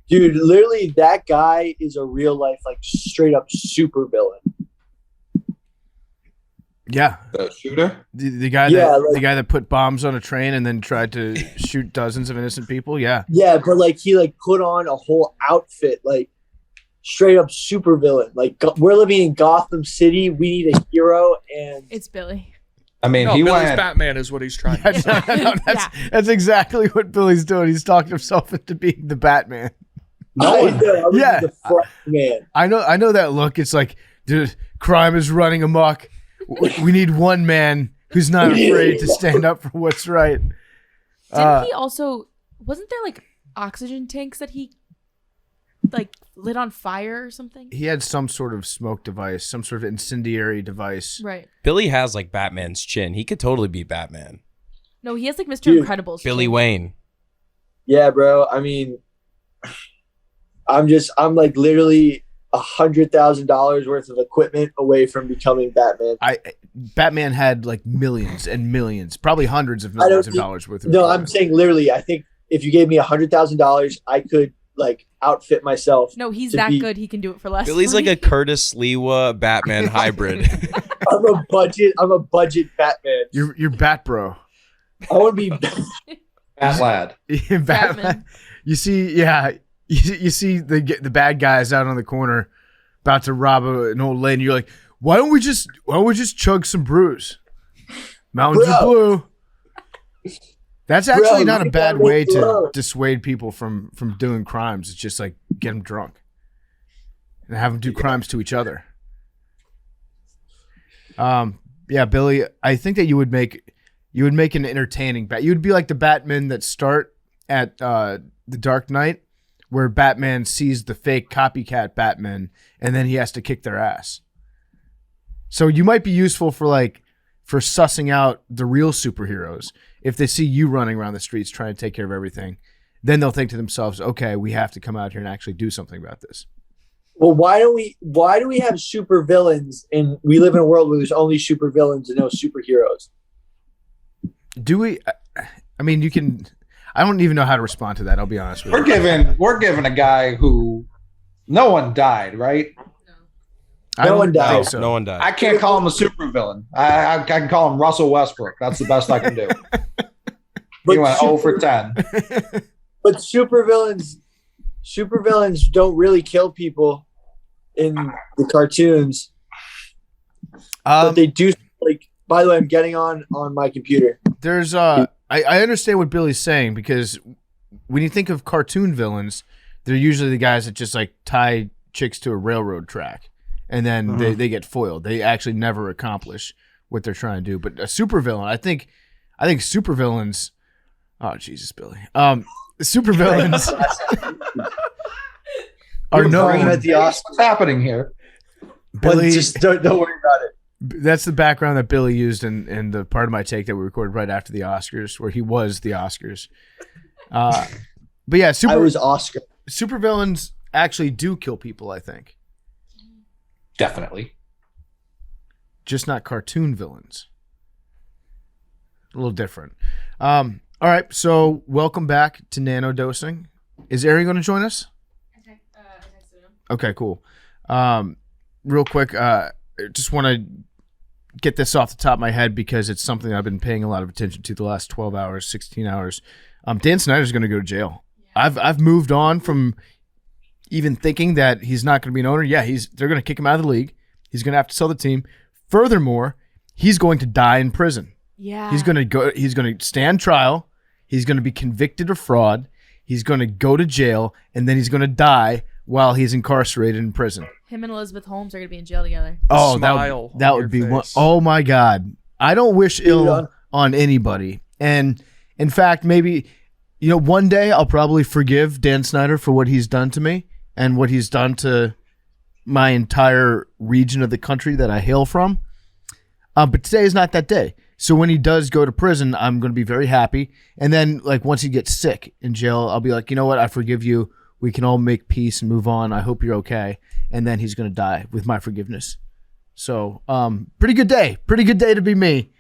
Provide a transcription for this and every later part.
Dude, literally, that guy is a real life, like straight up super villain. Yeah, The shooter? the guy the guy that put bombs on a train and then tried to shoot dozens of innocent people. Yeah, but like he like put on a whole outfit, like straight up super villain. Like we're living in Gotham City. We need a hero, and It's Billy. I mean, Billy's Batman is what he's trying to do. That's exactly what Billy's doing. He's talking himself into being the Batman. The front man. I know that look. It's like, dude, crime is running amok. We need one man who's not afraid to stand up for what's right. Didn't he also, wasn't there like oxygen tanks that he like lit on fire or something? He had some sort of smoke device, some sort of incendiary device. Right. Billy has like Batman's chin. He could totally be Batman. No, he has like Mr. Incredible's Billy chin. Wayne. Yeah, bro. I mean, I'm like literally $100,000 worth of equipment away from becoming Batman. Batman had like millions and millions, probably hundreds of millions of dollars worth of No, equipment. I'm saying literally, I think if you gave me $100,000, I could like outfit myself. No, he's that good. He can do it for less. Billy's money. like a Curtis Lewa Batman hybrid. I'm a budget Batman. You're Bat Bro. I want to be Bat Lad. Batman. You see the bad guys out on the corner about to rob an old lady. You're like, why don't we just chug some brews? Mountains of Blue. That's actually not a bad way to dissuade people from doing crimes. It's just like get them drunk and have them do crimes to each other. Yeah, Billy, I think that you would make an entertaining bat. You would be like the Batman that start at the Dark Knight, where Batman sees the fake copycat Batman and then he has to kick their ass. So you might be useful for sussing out the real superheroes. If they see you running around the streets trying to take care of everything, then they'll think to themselves, okay, we have to come out here and actually do something about this. Well, why do we have super villains and we live in a world where there's only super villains and no superheroes? Do we? I mean, you can. I don't even know how to respond to that. I'll be honest with you. We're giving a guy who no one died, right? No one died. No one died. I can't call him a supervillain. I can call him Russell Westbrook. That's the best I can do. He went 0 for 10. But supervillains don't really kill people in the cartoons. But they do. Like, by the way, I'm getting on my computer. There's I understand what Billy's saying, because when you think of cartoon villains, they're usually the guys that just like tie chicks to a railroad track and then they get foiled. They actually never accomplish what they're trying to do. But a supervillain, I think supervillains. Oh Jesus, Billy. Supervillains are known. What's happening here? Billy, just don't worry about it. That's the background that Billy used in the part of my take that we recorded right after the Oscars, where he was the Oscars. But yeah, I was Oscar. Supervillains actually do kill people, I think. Definitely. Just not cartoon villains. A little different. All right, so welcome back to Nanodosing. Is Arian going to join us? I texted him. Okay, cool. Real quick, just want to get this off the top of my head because it's something I've been paying a lot of attention to the last 12 hours, 16 hours. Dan Snyder's going to go to jail. Yeah. I've moved on from even thinking that he's not going to be an owner. Yeah, they're going to kick him out of the league. He's going to have to sell the team. Furthermore, he's going to die in prison. Yeah. He's going to stand trial. He's going to be convicted of fraud. He's going to go to jail, and then he's going to die while he's incarcerated in prison. Him and Elizabeth Holmes are going to be in jail together. Oh, that would be one. Oh my God. I don't wish ill on anybody. And in fact, maybe, one day I'll probably forgive Dan Snyder for what he's done to me and what he's done to my entire region of the country that I hail from. But today is not that day. So when he does go to prison, I'm going to be very happy. And then once he gets sick in jail, I'll be like, you know what? I forgive you. We can all make peace and move on. I hope you're okay. And then he's going to die with my forgiveness. So, pretty good day. Pretty good day to be me.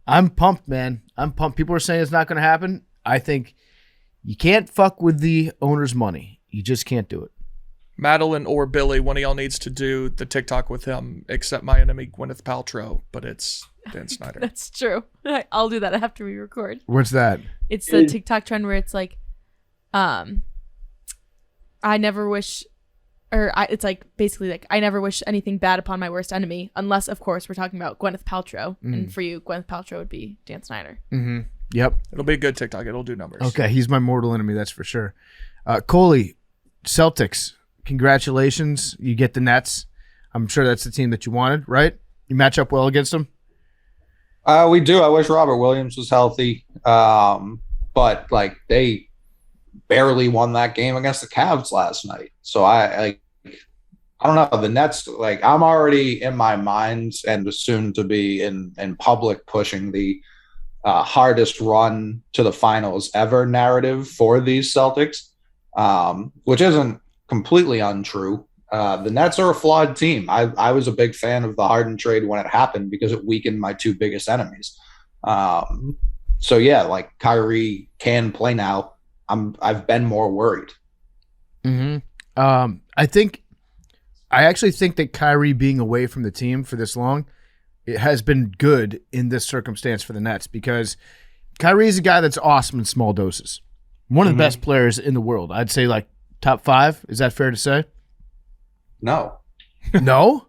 I'm pumped, man. I'm pumped. People are saying it's not going to happen. I think you can't fuck with the owner's money. You just can't do it. Madeline or Billy, one of y'all needs to do the TikTok with him, except my enemy Gwyneth Paltrow, but it's Dan Snyder. That's true. I'll do that after we record. What's that? It's the TikTok trend where it's like, I never wish, it's like basically like, I never wish anything bad upon my worst enemy, unless of course we're talking about Gwyneth Paltrow. And for you, Gwyneth Paltrow would be Dan Snyder. Mm-hmm. Yep. It'll be a good TikTok. It'll do numbers. Okay, he's my mortal enemy, that's for sure. Coley, Celtics, congratulations. You get the Nets. I'm sure that's the team that you wanted, right? You match up well against them? We do. I wish Robert Williams was healthy. But like they barely won that game against the Cavs last night. So I don't know. The Nets, like I'm already in my mind and soon to be in public pushing the hardest run to the finals ever narrative for these Celtics, which isn't completely untrue. The Nets are a flawed team. I was a big fan of the Harden trade when it happened because it weakened my two biggest enemies. So yeah, like Kyrie can play now. I've been more worried. Mm-hmm. I actually think that Kyrie being away from the team for this long, it has been good in this circumstance for the Nets because Kyrie is a guy that's awesome in small doses. One of the best players in the world. I'd say like top 5. Is that fair to say? No. No?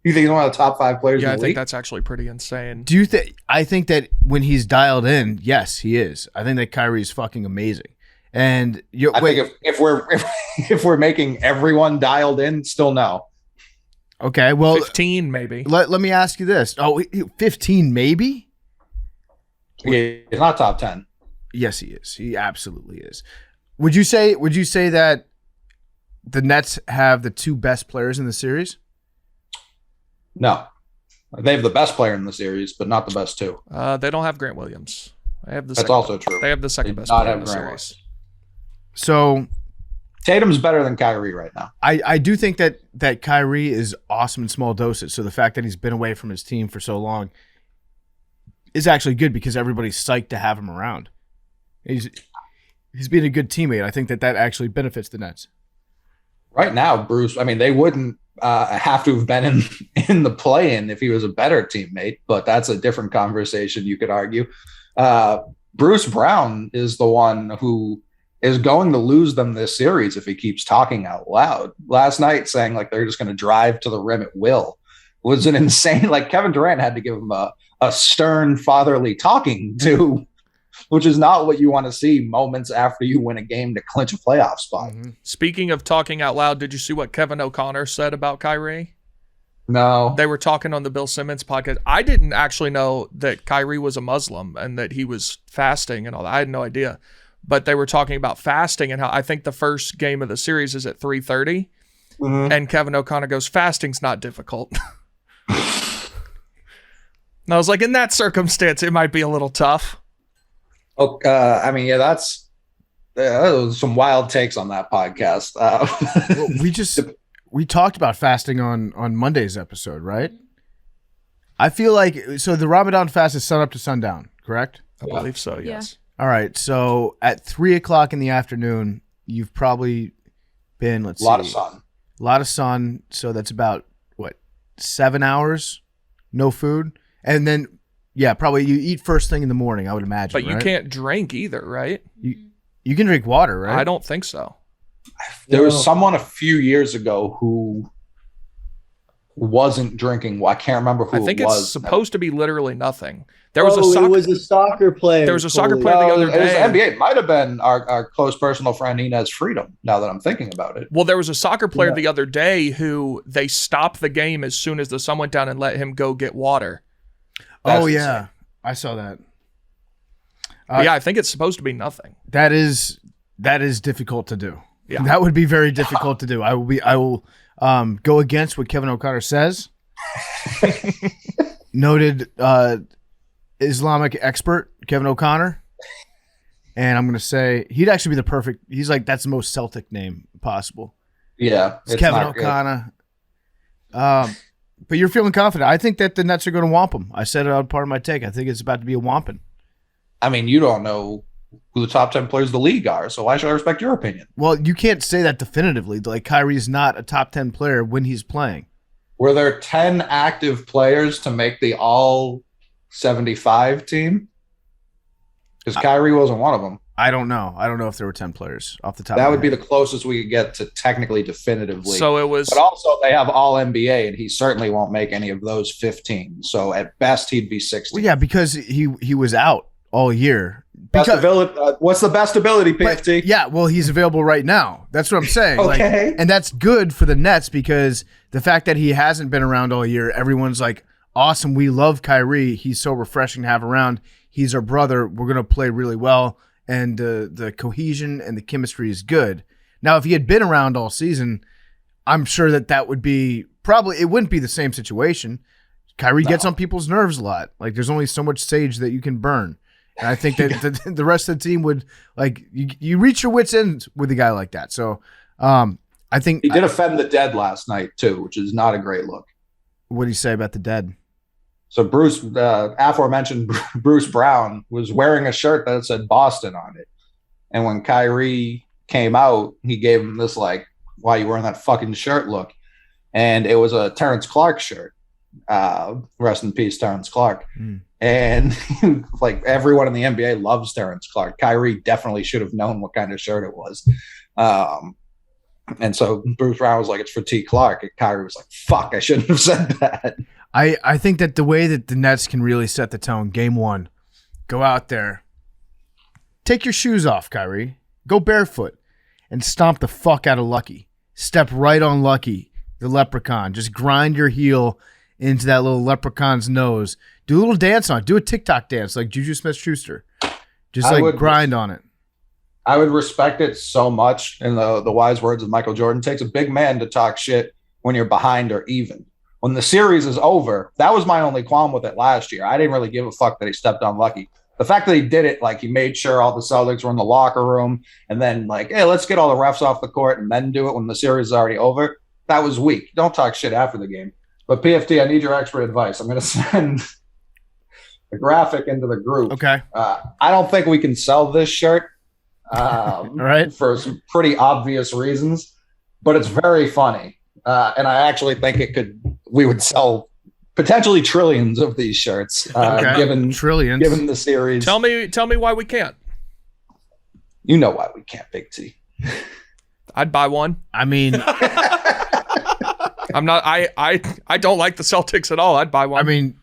You think he's one of the top 5 players in the I league? think that's actually pretty insane. Do you think? I think that when he's dialed in, yes, he is. I think that Kyrie's fucking amazing. And I think if we're making everyone dialed in, still no. Okay, well, 15 maybe. Let me ask you this. 15 maybe? Yeah, he's not top 10. Yes, he is. He absolutely is. Would you say that the Nets have the 2 best players in the series? No. They have the best player in the series, but not the best 2. They don't have Grant Williams. That's also true. They have the second best not player in have the Grant series. So Tatum's better than Kyrie right now. I do think that Kyrie is awesome in small doses. So the fact that he's been away from his team for so long is actually good because everybody's psyched to have him around. He's being a good teammate. I think that actually benefits the Nets. Right now, Bruce, I mean, they wouldn't have to have been in the play-in if he was a better teammate, but that's a different conversation, you could argue. Bruce Brown is the one who is going to lose them this series if he keeps talking out loud. Last night, saying like they're just going to drive to the rim at will was an insane. Like Kevin Durant had to give him a stern fatherly talking to, which is not what you want to see moments after you win a game to clinch a playoff spot. Mm-hmm. Speaking of talking out loud, did you see what Kevin O'Connor said about Kyrie? No. They were talking on the Bill Simmons podcast. I didn't actually know that Kyrie was a Muslim and that he was fasting and all that. I had no idea. But they were talking about fasting and how I think the first game of the series is at 3:30. Mm-hmm. And Kevin O'Connor goes, fasting's not difficult. And I was like, in that circumstance, it might be a little tough. Oh, I mean, yeah, that's some wild takes on that podcast. Well, we talked about fasting on Monday's episode, right? I feel like so the Ramadan fast is sun up to sundown, correct? I believe so. Yes. All right. So at 3:00 in the afternoon, you've probably been a lot of sun. So that's about 7 hours, no food, and then probably you eat first thing in the morning. I would imagine. But you can't drink either, right? You can drink water, right? I don't think so. There was someone a few years ago who wasn't drinking. Well, I can't remember who it was. I think it's supposed to be literally nothing. It was a soccer player. There was a soccer player the other day. It was NBA. It might have been our close personal friend Inez Freedom, now that I'm thinking about it. Well, there was a soccer player the other day who they stopped the game as soon as the sun went down and let him go get water. That's insane. I saw that. I think it's supposed to be nothing. That is difficult to do. Yeah. That would be very difficult to do. I will go against what Kevin O'Connor says. Noted Islamic expert Kevin O'Connor, and I'm going to say he'd actually be the perfect. He's like that's the most Celtic name possible. Yeah, it's Kevin O'Connor. But you're feeling confident. I think that the Nets are going to whomp them. I said it on part of my take. I think it's about to be a whomping. I mean, you don't know who the top 10 players of the league are. So why should I respect your opinion? Well, you can't say that definitively. Like Kyrie's not a top 10 player when he's playing. Were there 10 active players to make the all 75 team? Because Kyrie wasn't one of them. I don't know. I don't know if there were 10 players off the top. That of my would be head. the closest we could get to technically definitively. So it was. But also they have all NBA, and he certainly won't make any of those 15. So at best, he'd be 16. Well, yeah, because he was out all year. What's the best ability, PFT? But, yeah, well, he's available right now. That's what I'm saying. Okay. Like, and that's good for the Nets because the fact that he hasn't been around all year, everyone's like, awesome, we love Kyrie. He's so refreshing to have around. He's our brother. We're going to play really well. And the cohesion and the chemistry is good. Now, if he had been around all season, I'm sure that would be probably, it wouldn't be the same situation. Kyrie gets on people's nerves a lot. Like, there's only so much sage that you can burn. And I think that the rest of the team would, like, you reach your wits' end with a guy like that. So I think he did offend the dead last night, too, which is not a great look. What do you say about the dead? So Bruce, aforementioned Bruce Brown, was wearing a shirt that said Boston on it. And when Kyrie came out, he gave him this, like, why you wearing that fucking shirt look? And it was a Terrence Clark shirt. Rest in peace, Terrence Clark. And like everyone in the NBA loves Terrence Clark. Kyrie definitely should have known what kind of shirt it was. And so Bruce Brown was like, it's for T. Clark. And Kyrie was like, fuck, I shouldn't have said that. I think that the way that the Nets can really set the tone, game one, go out there, take your shoes off, Kyrie, go barefoot, and stomp the fuck out of Lucky. Step right on Lucky, the Leprechaun. Just grind your heel into that little Leprechaun's nose. Do a little dance on it. Do a TikTok dance like Juju Smith-Schuster. Just grind on it. I would respect it so much. In the wise words of Michael Jordan, it takes a big man to talk shit when you're behind or even. When the series is over, that was my only qualm with it last year. I didn't really give a fuck that he stepped on Lucky. The fact that he did it, like he made sure all the Celtics were in the locker room and then like, hey, let's get all the refs off the court and then do it when the series is already over. That was weak. Don't talk shit after the game. But PFT, I need your expert advice. I'm going to send a graphic into the group. Okay. I don't think we can sell this shirt all right, for some pretty obvious reasons, but it's very funny. And I actually think we would sell potentially trillions of these shirts, given the series. Tell me why we can't. You know why we can't, Big T. I'd buy one. I mean, I'm not. I don't like the Celtics at all. I'd buy one. I mean,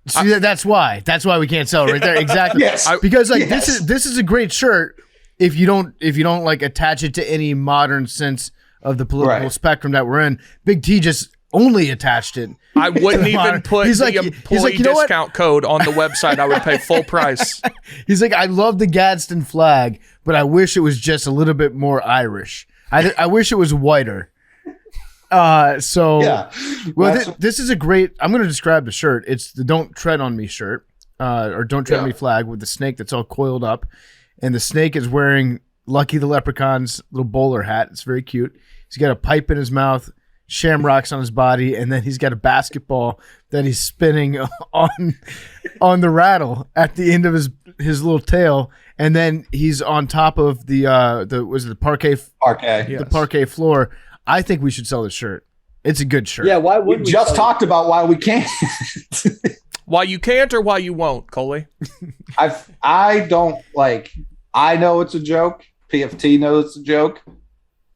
see, that's why we can't sell it right there. Exactly. Yes. Because this is a great shirt if you don't like attach it to any modern sense of the political spectrum that we're in. Big T just only attached it. I wouldn't even put the employee discount code on the website. I would pay full price. He's like, I love the Gadsden flag, but I wish it was just a little bit more Irish. I wish it was whiter. This is a great, I'm going to describe the shirt. It's the Don't Tread on Me shirt, or Don't Tread on Me flag with the snake that's all coiled up. And the snake is wearing Lucky the Leprechaun's little bowler hat. It's very cute. He's got a pipe in his mouth, shamrocks on his body, and then he's got a basketball that he's spinning on the rattle at the end of his little tail. And then he's on top of the parquet? Parquet. The parquet floor. I think we should sell this shirt. It's a good shirt. Yeah, why would we just talked about why we can't. Why you can't or why you won't, Coley? I don't like. I know it's a joke. PFT knows it's a joke.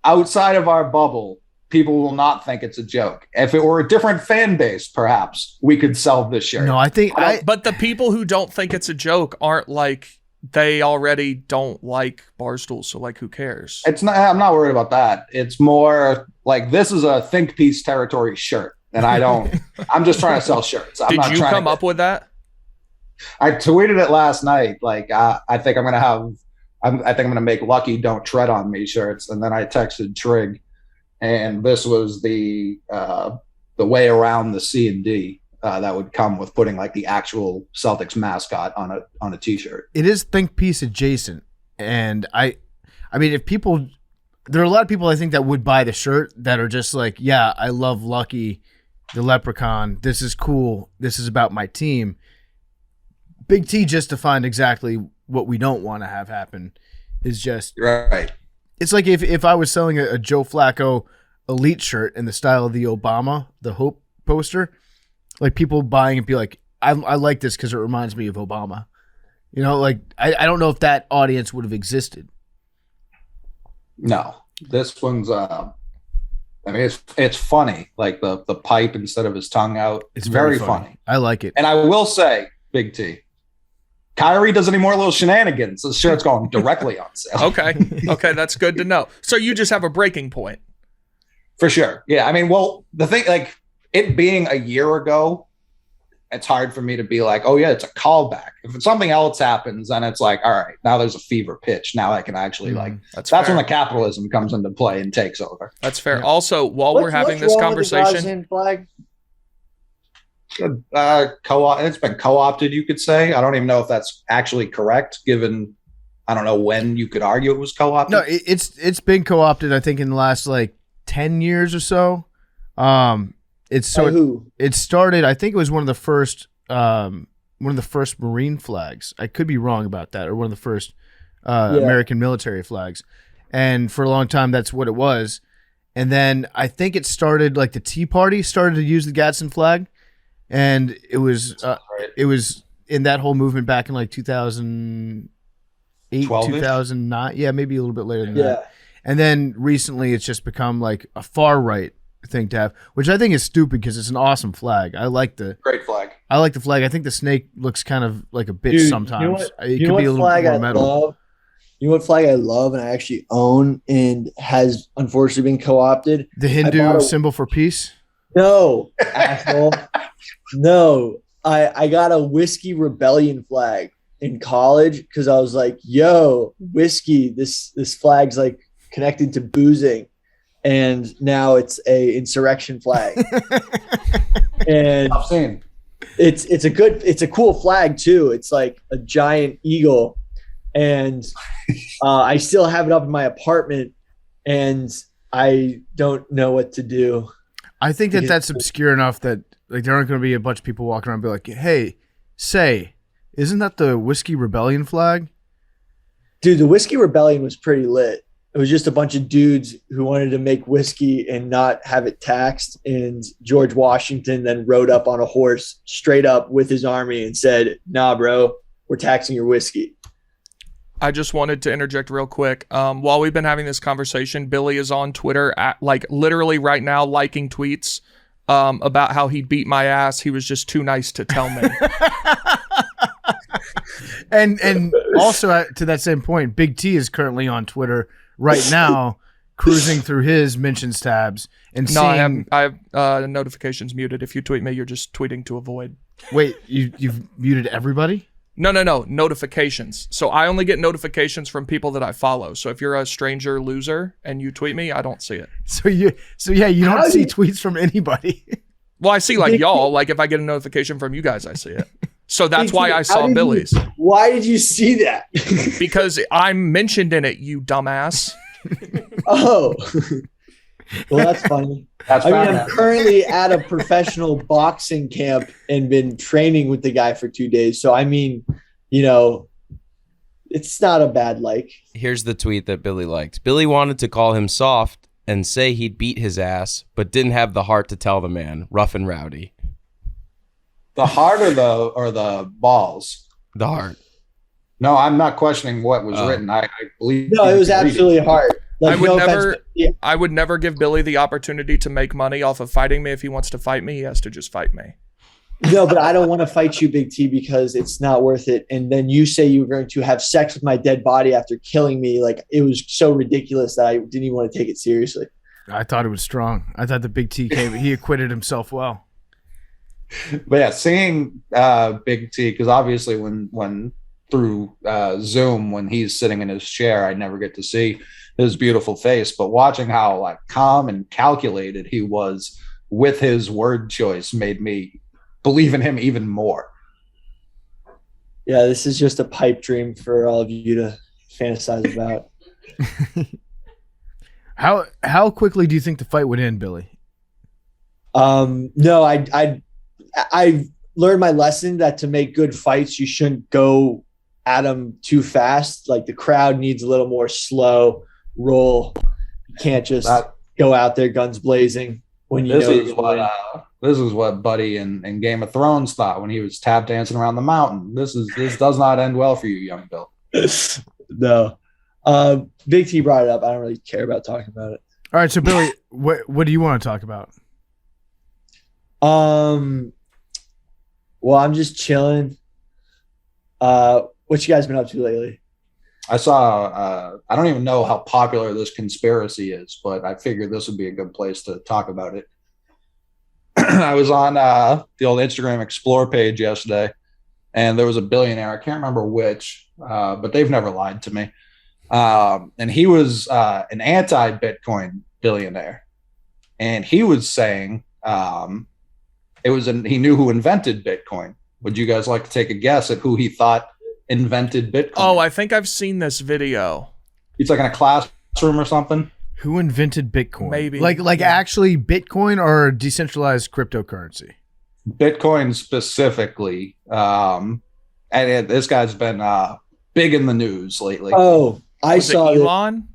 Outside of our bubble, people will not think it's a joke. If it were a different fan base, perhaps we could sell this shirt. No, I think. But the people who don't think it's a joke aren't like. They already don't like Barstool, so like, who cares? It's not. I'm not worried about that. It's more like this is a think piece territory shirt, and I don't. I'm just trying to sell shirts. Did you come up with that? I tweeted it last night. Like I think I'm gonna have. I think I'm gonna make Lucky Don't Tread on Me shirts, and then I texted Trig, and this was the way around the C&D. That would come with putting like the actual Celtics mascot on a t-shirt. It is think piece adjacent, and I mean, there are a lot of people I think that would buy the shirt that are just like, yeah, I love Lucky, the Leprechaun. This is cool. This is about my team. Big T just defined exactly what we don't want to have happen is just Right. It's like if I was selling a Joe Flacco elite shirt in the style of the Obama, the Hope poster, like people buying it be like, I like this because it reminds me of Obama. You know, like I don't know if that audience would have existed. No, this one's. I mean, it's funny. Like the pipe instead of his tongue out. It's very funny. I like it. And I will say, Big T, Kyrie does any more little shenanigans, the shirt's going directly on sale. Okay, that's good to know. So you just have a breaking point. For sure. Yeah. I mean, well, the thing, like it being a year ago, it's hard for me to be like, oh yeah, it's a callback. If it's something else happens, then it's like, all right, now there's a fever pitch. Now I can actually that's when the capitalism comes into play and takes over. That's fair. Yeah. Also, while we're having this conversation, flag? It's been co-opted, you could say. I don't even know if that's actually correct, given I don't know when you could argue it was co-opted. No, it's been co-opted, I think, in the last like 10 years or so. It started, I think it was one of the first Marine flags. I could be wrong about that, or one of the first American military flags. And for a long time, that's what it was. And then I think it started, like the Tea Party started to use the Gadsden flag. And it was in that whole movement back in like 2008, 2009. Yeah, maybe a little bit later than that. And then recently it's just become like a far right thing to have, which I think is stupid because it's an awesome flag. I like great flag. I like the flag. I think the snake looks kind of like a bitch sometimes. It could be a little more metal. You know what flag I love and I actually own and has unfortunately been co-opted? The Hindu symbol for peace? No, asshole. No. I got a Whiskey Rebellion flag in college because I was like, yo, whiskey, this flag's like connected to boozing. And now it's a insurrection flag. And it's a cool flag too. It's like a giant eagle. And I still have it up in my apartment and I don't know what to do. I think that's obscure enough that like there aren't going to be a bunch of people walking around and be like, hey, isn't that the Whiskey Rebellion flag? Dude, the Whiskey Rebellion was pretty lit. It was just a bunch of dudes who wanted to make whiskey and not have it taxed. And George Washington then rode up on a horse straight up with his army and said, nah, bro, we're taxing your whiskey. I just wanted to interject real quick. While we've been having this conversation, Billy is on Twitter like literally right now liking tweets about how he beat my ass. He was just too nice to tell me. And also to that same point, Big T is currently on Twitter right now, cruising through his mentions tabs and seeing. I have notifications muted. If you tweet me, you're just tweeting to avoid. Wait, you've muted everybody? No, notifications. So I only get notifications from people that I follow. So if you're a stranger loser and you tweet me, I don't see it. So you don't see tweets from anybody. Well, I see like y'all. Like if I get a notification from you guys, I see it. So that's why I saw Billy's. Why did you see that? Because I'm mentioned in it, you dumbass. Oh. Well, that's funny. I'm currently at a professional boxing camp and been training with the guy for 2 days. So, I mean, it's not a bad like. Here's the tweet that Billy liked. Billy wanted to call him soft and say he'd beat his ass, but didn't have the heart to tell the man. Rough and rowdy. The heart or the balls? The heart. No, I'm not questioning what was written. I believe. No, it was absolutely hard. Like, I would never give Billy the opportunity to make money off of fighting me. If he wants to fight me, he has to just fight me. No, but I don't want to fight you, Big T, because it's not worth it. And then you say you were going to have sex with my dead body after killing me. Like, it was so ridiculous that I didn't even want to take it seriously. I thought it was strong. I thought the Big T he acquitted himself well. But yeah, seeing Big T, because obviously when through Zoom, when he's sitting in his chair, I never get to see his beautiful face, but watching how like calm and calculated he was with his word choice made me believe in him even more. Yeah, this is just a pipe dream for all of you to fantasize about. How quickly do you think the fight would end, Billy? No, I learned my lesson that to make good fights, you shouldn't go at them too fast. Like the crowd needs a little more slow roll. You can't just go out there guns blazing when you know you're going to win. This is what Buddy in Game of Thrones thought when he was tap dancing around the mountain. This does not end well for you, young Bill. No. Big T brought it up. I don't really care about talking about it. All right, so Billy, what do you want to talk about? Well, I'm just chilling. What you guys been up to lately? I saw. I don't even know how popular this conspiracy is, but I figured this would be a good place to talk about it. I was on the old Instagram Explore page yesterday, and there was a billionaire. I can't remember which, but they've never lied to me. And he was an anti-Bitcoin billionaire, and he was saying he knew who invented Bitcoin. Would you guys like to take a guess at who he thought invented Bitcoin? Oh, I think I've seen this video. He's like in a classroom or something. Who invented Bitcoin? Maybe. Like actually Bitcoin or decentralized cryptocurrency? Bitcoin specifically. This guy's been big in the news lately. Oh, I saw it. Elon?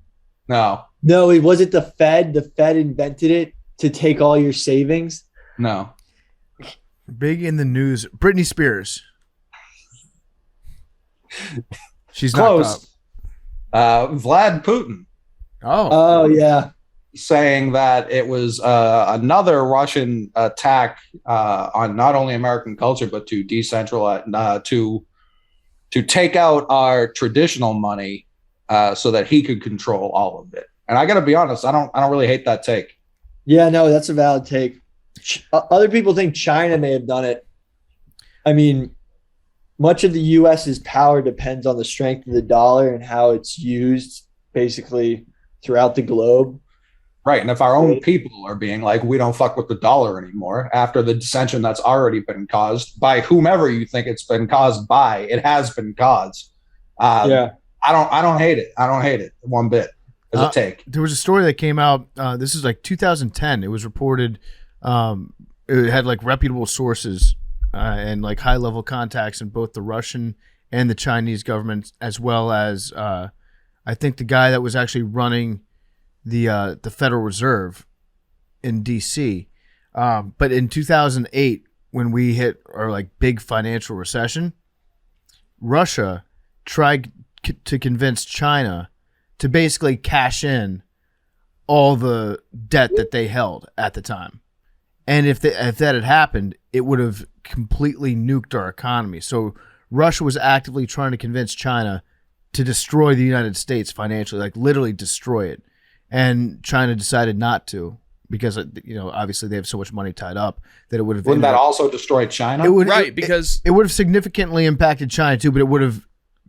No, was it the Fed? The Fed invented it to take all your savings? No. Big in the news. Britney Spears. She's close. Not Vlad Putin. Oh yeah. Saying that it was another Russian attack on not only American culture, but to decentralize, to take out our traditional money so that he could control all of it. And I got to be honest, I don't really hate that take. Yeah, no, that's a valid take. Other people think China may have done it. I mean, much of the U.S.'s power depends on the strength of the dollar and how it's used basically throughout the globe. Right. And if our own people are being like, we don't fuck with the dollar anymore after the dissension that's already been caused by whomever you think it's been caused by, it has been caused. I don't hate it. I don't hate it one bit as a take. There was a story that came out. This is like 2010. It was reported. It had like reputable sources and like high level contacts in both the Russian and the Chinese governments, as well as I think the guy that was actually running the Federal Reserve in D.C. But in 2008, when we hit our like big financial recession, Russia tried to convince China to basically cash in all the debt that they held at the time. And if that had happened, it would have completely nuked our economy. So Russia was actively trying to convince China to destroy the United States financially, like literally destroy it. And China decided not to because, obviously they have so much money tied up that it would have. Wouldn't that also destroy China? Because it would have significantly impacted China too, but it would have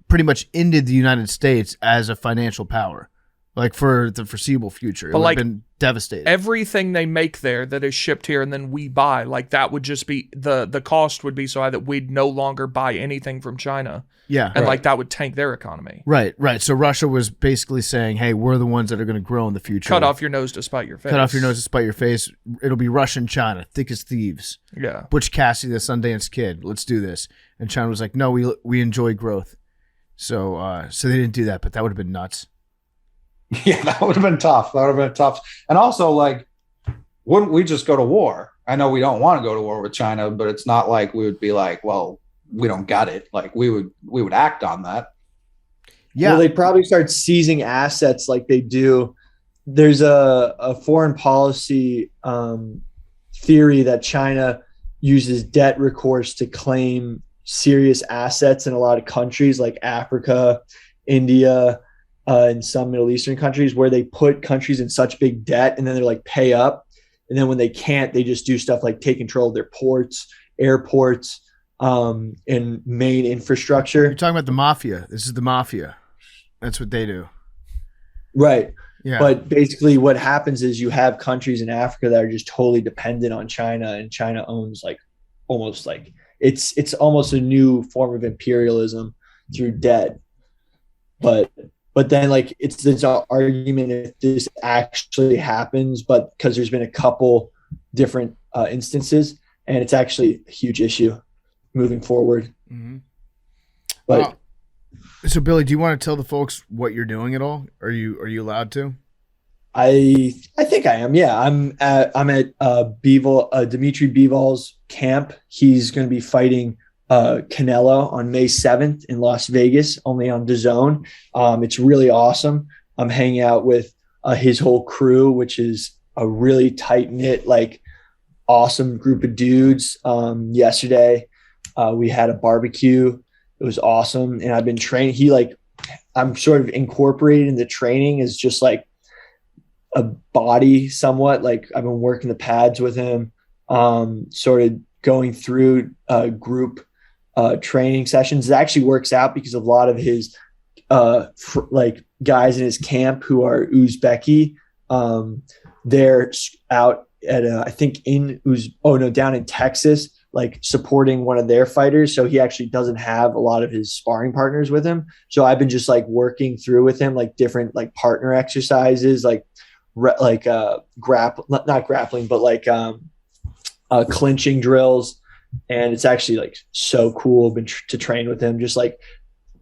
pretty much ended the United States as a financial power. Like for the foreseeable future, it would have been devastating. Everything they make there that is shipped here and then we buy, like that would just be the cost would be so high that we'd no longer buy anything from China. Yeah, and like that would tank their economy. Right. So Russia was basically saying, "Hey, we're the ones that are going to grow in the future. Cut off your nose to spite your face. Cut off your nose to spite your face. It'll be Russian China, thick as thieves. Yeah. Butch Cassidy, the Sundance Kid. Let's do this." And China was like, "No, we enjoy growth." So they didn't do that, but that would have been nuts. Yeah, that would have been tough. And also, like, wouldn't we just go to war? I know we don't want to go to war with China, but it's not like we would be like, well, we don't got it. Like we would act on that. Yeah, well, they'd probably start seizing assets like they do. There's a foreign policy theory that China uses debt recourse to claim serious assets in a lot of countries like Africa, India, and some Middle Eastern countries, where they put countries in such big debt and then they're like, pay up. And then when they can't, they just do stuff like take control of their ports, airports, and main infrastructure. You're talking about the mafia. This is the mafia. That's what they do. Right. Yeah. But basically what happens is you have countries in Africa that are just totally dependent on China, and China owns like almost like it's almost a new form of imperialism through debt. But then like it's this argument if this actually happens, but because there's been a couple different instances, and it's actually a huge issue moving forward. Mm-hmm. But So Billy, do you want to tell the folks what you're doing at all? Are you allowed to? I think I am. Yeah, I'm at Dimitri Bivol's camp. He's going to be fighting Canelo on May 7th in Las Vegas, only on DAZN. It's really awesome. I'm hanging out with his whole crew, which is a really tight knit, like awesome group of dudes. Yesterday, we had a barbecue. It was awesome, and I've been training. I'm sort of incorporated in the training as just like a body somewhat. Like I've been working the pads with him, sort of going through group training sessions. It actually works out because a lot of his like guys in his camp who are Uzbeki, they're out at I think down in Texas, like supporting one of their fighters. So he actually doesn't have a lot of his sparring partners with him. So I've been just like working through with him, like different like partner exercises, like not grappling, but like clinching drills. And it's actually like so cool to train with him. Just like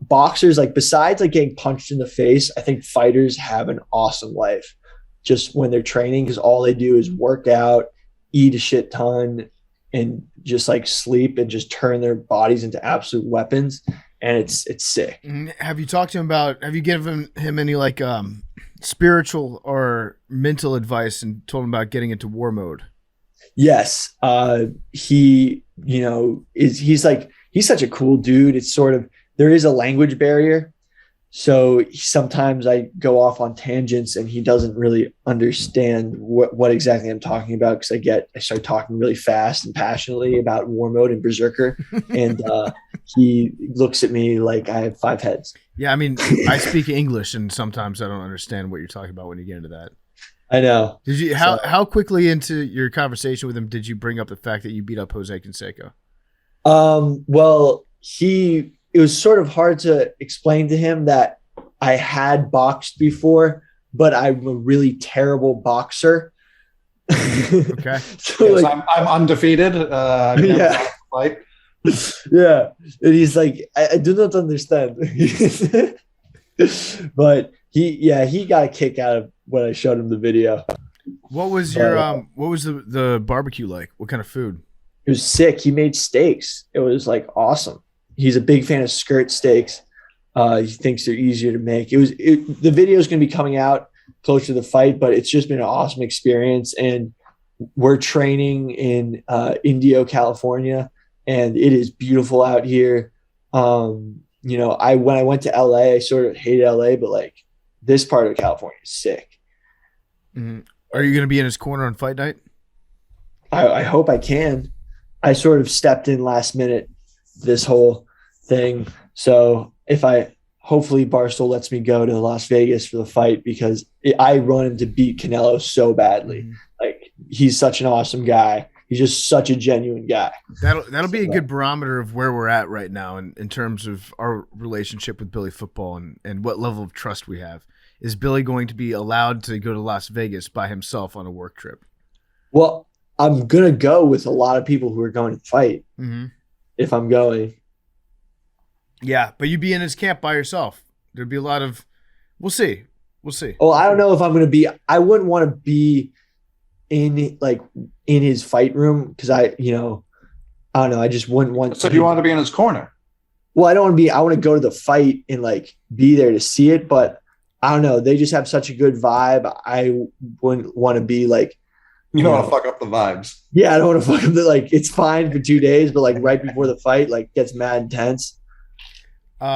boxers, like besides like getting punched in the face, I think fighters have an awesome life just when they're training, because all they do is work out, eat a shit ton, and just like sleep and just turn their bodies into absolute weapons. And it's sick. Have you talked to him have you given him any like spiritual or mental advice and told him about getting into war mode? Yes. He's such a cool dude. It's sort of, there is a language barrier. So sometimes I go off on tangents and he doesn't really understand what exactly I'm talking about, because I start talking really fast and passionately about war mode and Berserker. And he looks at me like I have 5 heads. Yeah, I mean, I speak English and sometimes I don't understand what you're talking about when you get into that. I know. Did you how quickly into your conversation with him did you bring up the fact that you beat up Jose Canseco? Well, it was sort of hard to explain to him that I had boxed before, but I'm a really terrible boxer. Okay. So yes, I'm undefeated. Yeah. Fight. Yeah. And he's like, I do not understand. But he got a kick out of when I showed him the video. What was the barbecue like? What kind of food? It was sick. He made steaks. It was like awesome. He's a big fan of skirt steaks. He thinks they're easier to make. The video is going to be coming out closer to the fight, but it's just been an awesome experience. And we're training in Indio, California, and it is beautiful out here. When I went to LA, I sort of hated LA, but like this part of California is sick. Mm-hmm. Are you going to be in his corner on fight night? I hope I can. I sort of stepped in last minute this whole thing. So hopefully Barstool lets me go to Las Vegas for the fight, because I want him to beat Canelo so badly. Mm-hmm. Like he's such an awesome guy. He's just such a genuine guy. That'll be a good barometer of where we're at right now in terms of our relationship with Billy Football and what level of trust we have. Is Billy going to be allowed to go to Las Vegas by himself on a work trip? Well, I'm going to go with a lot of people who are going to fight if I'm going. Yeah, but you'd be in his camp by yourself. There'd be a lot of – we'll see. Oh, I don't know if I'm going to be – I wouldn't want to be in his fight room, because I don't know. I just wouldn't want – So you want to be in his corner? Well, I don't want to be – I want to go to the fight and like be there to see it, but I don't know. They just have such a good vibe. I wouldn't want to be like – You don't want to fuck up the vibes. Yeah, I don't want to fuck up the, like, it's fine for 2 days, but like right before the fight, like gets mad intense.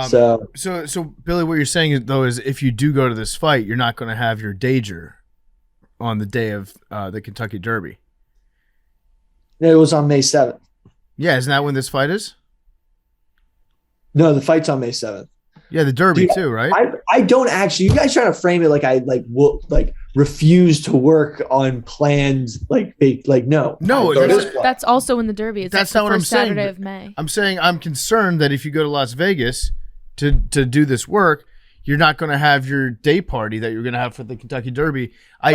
So Billy, what you're saying though is if you do go to this fight, you're not going to have your danger on the day of the Kentucky Derby. It was on May 7th. Yeah, isn't that when this fight is? No, the fight's on May 7th. Yeah, the Derby too, right? I don't actually. You guys trying to frame it like I will refuse to work on plans no. That's also in the Derby. It's that's like not what I'm saying. Saturday of May. I'm saying I'm concerned that if you go to Las Vegas to do this work, you're not going to have your day party that you're going to have for the Kentucky Derby. I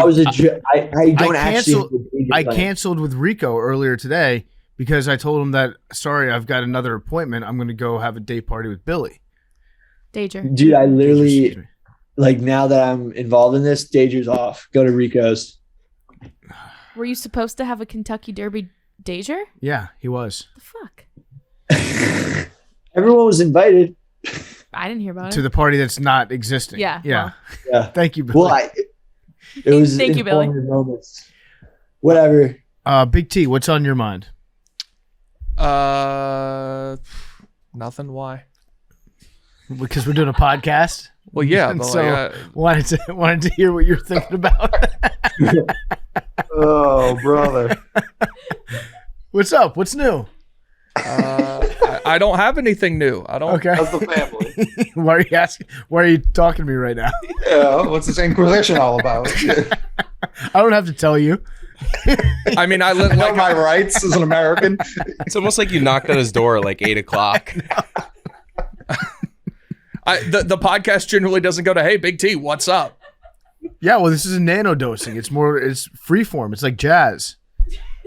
canceled with Rico earlier today because I told him that sorry, I've got another appointment. I'm going to go have a day party with Billy. Danger. Dude, I Excuse literally, me. like, now that I'm involved in this, Dager's off. Go to Rico's. Were you supposed to have a Kentucky Derby Danger? Yeah, he was. The fuck? Everyone was invited. I didn't hear about To it. the party that's not existing. Yeah, Yeah. well. Yeah. Thank you, Billy. Well, it was Thank you, Billy. informative moments. Whatever. Big T, what's on your mind? Nothing. Why? Because we're doing a podcast. Well, yeah, And but so wanted to hear what you're thinking about. Oh, brother. What's up? What's new? I don't have anything new. I don't. Okay. How's the family? Why are you asking? Why are you talking to me right now? Yeah, what's this Inquisition all about? I don't have to tell you. I mean, I live Know like my rights as an American. It's almost like you knocked on his door at like 8:00. the podcast generally doesn't go to, hey, Big T, what's up? Yeah, well, this is a nanodosing. It's freeform. It's like jazz.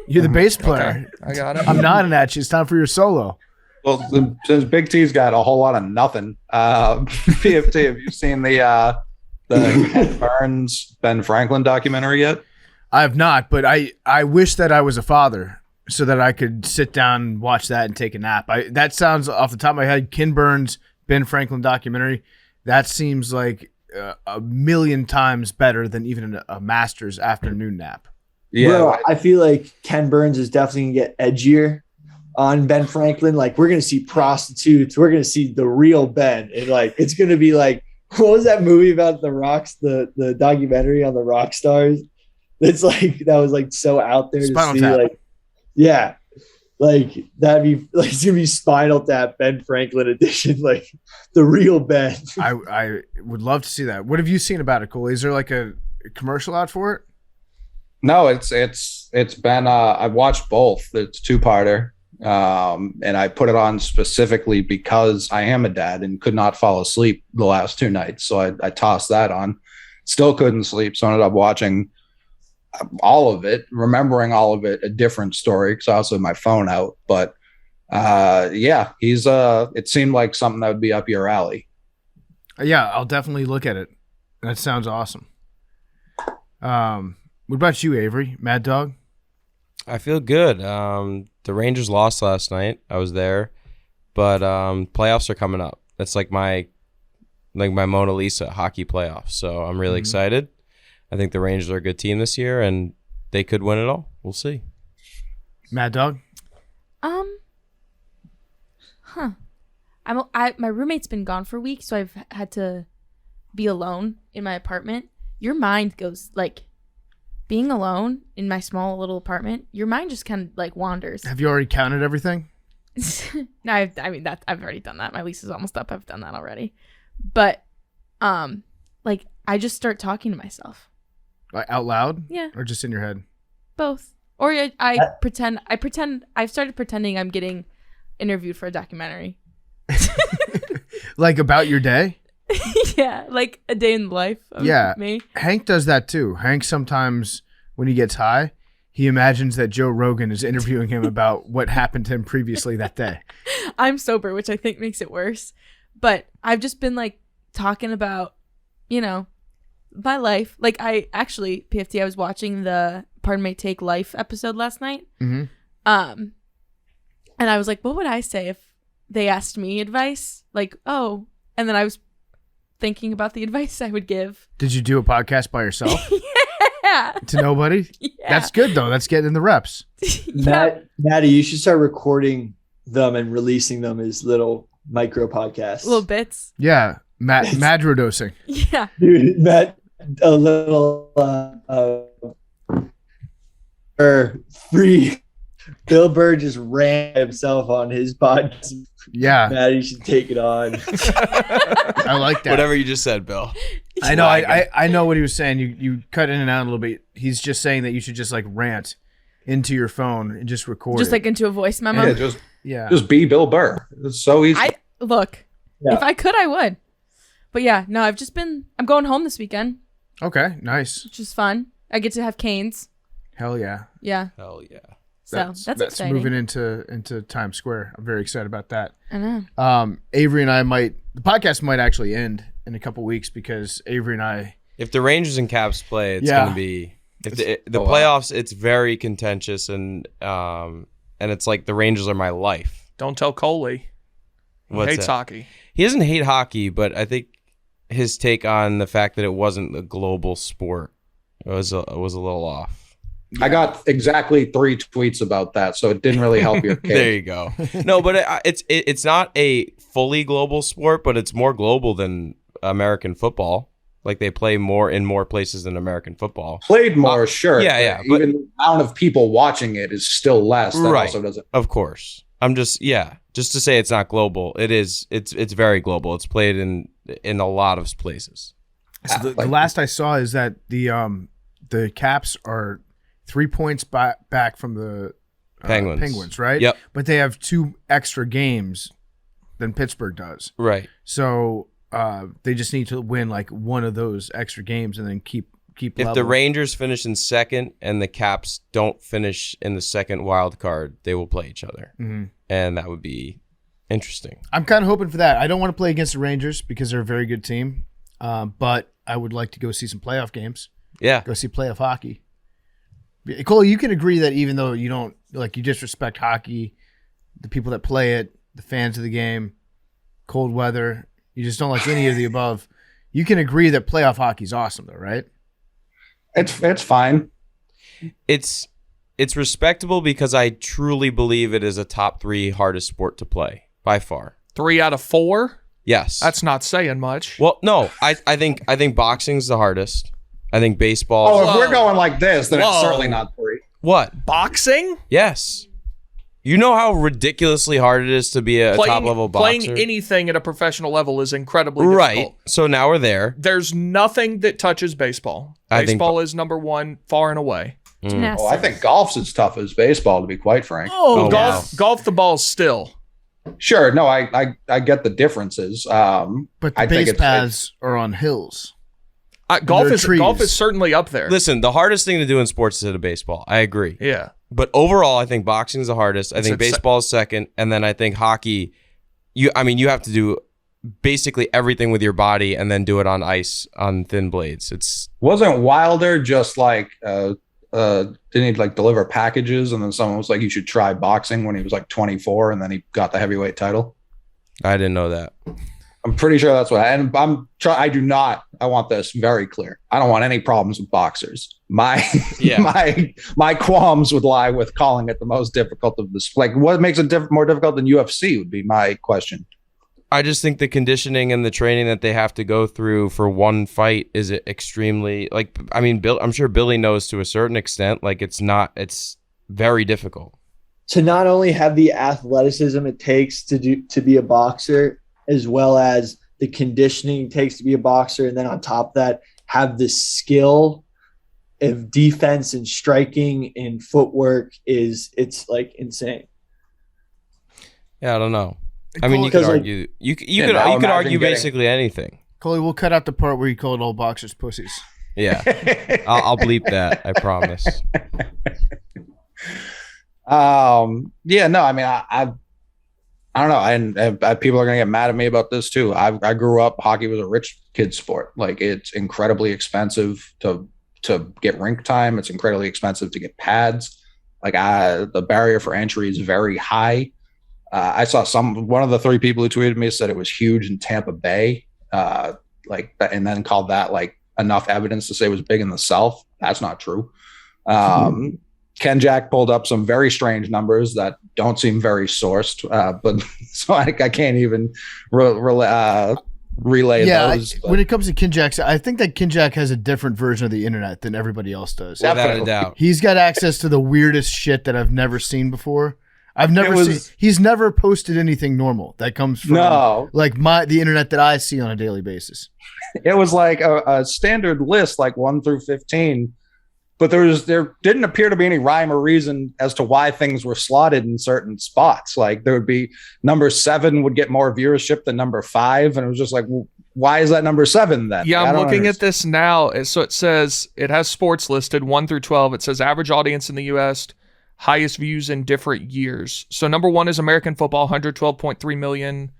You're the bass player. Okay, I got it. I'm nodding at you. It's time for your solo. Well, since Big T's got a whole lot of nothing, PFT, have you seen the Ken Burns, Ben Franklin documentary yet? I have not, but I wish that I was a father so that I could sit down and watch that and take a nap. That sounds off the top of my head, Ken Burns, Ben Franklin documentary. That seems like a million times better than even a master's afternoon nap. Yeah, Bro, I feel like Ken Burns is definitely going to get edgier on Ben Franklin. Like, we're going to see prostitutes. We're going to see the real Ben. And, like, it's going to be like, what was that movie about the rocks, the documentary on the rock stars? It's like, that was like so out there Spinal to see. Tap. Like, yeah, like that'd be like, it's going to be Spinal Tap Ben Franklin edition, like the real Ben. I would love to see that. What have you seen about it, Cole? Is there like a commercial out for it? no, it's been. I've watched both. It's two-parter, and I put it on specifically because I am a dad and could not fall asleep the last 2 nights. So I tossed that on. Still couldn't sleep, so I ended up watching all of it, remembering all of it, a different story because I also had my phone out. But yeah, he's it seemed like something that would be up your alley. Yeah, I'll definitely look at it. That sounds awesome. What about you, Avery? Mad Dog? I feel good. The Rangers lost last night. I was there, but playoffs are coming up. That's like my Mona Lisa hockey playoffs. So I'm really excited. I think the Rangers are a good team this year, and they could win it all. We'll see. Mad Dog? My roommate's been gone for a week, so I've had to be alone in my apartment. Your mind goes like being alone in my small little apartment. Your mind just kind of like wanders. Have you already counted everything? No, I've already done that. My lease is almost up. I've done that already. But like I just start talking to myself. Like out loud? Yeah. Or just in your head? Both. Or I pretend. I've started pretending I'm getting interviewed for a documentary. Like about your day? Yeah, like a day in the life of me. Hank does that too. Hank sometimes, when he gets high, he imagines that Joe Rogan is interviewing him about what happened to him previously that day. I'm sober, which I think makes it worse. But I've just been like talking about, my life. Like I actually, PFT, I was watching the Pardon My Take Life episode last night. Mm-hmm. And I was like, what would I say if they asked me advice? Like, oh, and then I was thinking about the advice I would give. Did you do a podcast by yourself? Yeah. To nobody? Yeah. That's good though. That's getting the reps. Yeah. Maddie, you should start recording them and releasing them as little micro podcasts. Little bits. Yeah. Macrodosing. Yeah. Dude, Matt, a little free. Bill Burr just ran himself on his podcast. Yeah. Maddie should take it on. I like that. Whatever you just said, Bill. I know. I know what he was saying. You cut in and out a little bit. He's just saying that you should just like rant into your phone and just record. Just it. like into a voice memo. Yeah, just be Bill Burr. It's so easy. If I could, I would. But yeah, no, I'm going home this weekend, Okay, nice. which is fun. I get to have canes. Hell yeah. Yeah. Hell yeah. So that's exciting. Moving into Times Square. I'm very excited about that. I know. Avery and I the podcast might actually end in a couple weeks because Avery and I. If the Rangers and Caps play, it's going to be the playoffs. It's very contentious, and it's like the Rangers are my life. Don't tell Coley. He hates hockey. He doesn't hate hockey, but I think his take on the fact that it wasn't a global sport was a little off. I got exactly 3 tweets about that, so it didn't really help your case. There you go. No, but it's not a fully global sport, but it's more global than American football. Like they play more in more places than American football. Played more, sure. Yeah. But even the amount of people watching it is still less. That right. Also doesn't. Of course. I'm just to say it's not global. It is. It's very global. It's played in a lot of places. So the last I saw is that the Caps are 3 points back from the Penguins, right? Yep. But they have 2 extra games than Pittsburgh does. Right. So they just need to win like one of those extra games and then keep If level. the Rangers finish in second and the Caps don't finish in the second wild card, they will play each other. Mm-hmm. And that would be interesting. I'm kind of hoping for that. I don't want to play against the Rangers because they're a very good team. But I would like to go see some playoff games. Yeah. Go see playoff hockey. Cole, you can agree that even though you don't you disrespect hockey, the people that play it, the fans of the game, cold weather, you just don't like any of the above. You can agree that playoff hockey is awesome, though, right? It's fine. It's respectable because I truly believe it is a top 3 hardest sport to play by far. 3 out of 4. Yes, That's not saying much. well, no, I think boxing's the hardest. I think baseball. Oh, if we're going like this, then it's certainly not 3. What? Boxing? Yes. You know how ridiculously hard it is to be a top level boxer. Playing anything at a professional level is incredibly difficult. Right. So now we're there. There's nothing that touches baseball. Baseball is number 1 far and away. Gymnastics. Oh, I think golf's as tough as baseball, to be quite frank. Oh, wow. golf the ball still. Sure. No, I get the differences. But the I base think paths are on hills. Golf They're trees. is certainly up there. Listen, the hardest thing to do in sports is hit a baseball. I agree. Yeah. But overall, I think boxing is the hardest. I think baseball is second, and then I think hockey. You have to do basically everything with your body, and then do it on ice on thin blades. Wasn't Wilder just didn't he deliver packages, and then someone was like, you should try boxing when he was 24, and then he got the heavyweight title? I didn't know that. I'm pretty sure that's what. And I want this very clear. I don't want any problems with boxers. My qualms would lie with calling it the most difficult of this. What makes it more difficult than UFC would be my question. I just think the conditioning and the training that they have to go through for one fight is extremely I'm sure Billy knows to a certain extent. It's very difficult. To not only have the athleticism it takes to be a boxer, as well as the conditioning it takes to be a boxer, and then on top of that, have the skill of defense and striking and footwork it's insane. Yeah, I don't know. I mean, you could argue. You could argue basically anything. Coley, we'll cut out the part where you called all boxers pussies. Yeah, I'll bleep that. I promise. Yeah, no, I mean, I don't know. And people are going to get mad at me about this too. I grew up, hockey was a rich kid's sport. It's incredibly expensive to get rink time. It's incredibly expensive to get pads. The barrier for entry is very high. I saw one of the 3 people who tweeted me said it was huge in Tampa Bay, and then called that enough evidence to say it was big in the South. That's not true. Ken Jack pulled up some very strange numbers that don't seem very sourced, but so I can't even relay those. When it comes to Ken Jack, I think that Ken Jack has a different version of the internet than everybody else does. Without a doubt. He's got access to the weirdest shit that I've never seen before. He's never posted anything normal that comes from the internet that I see on a daily basis. It was a standard list, 1 through 15. But there didn't appear to be any rhyme or reason as to why things were slotted in certain spots. There would be number 7 would get more viewership than number 5. And it was just why is that number 7 then? Yeah, I'm looking at this now. So it says it has sports listed 1 through 12. It says average audience in the U.S. highest views in different years. So number 1 is American football, 112.3 million.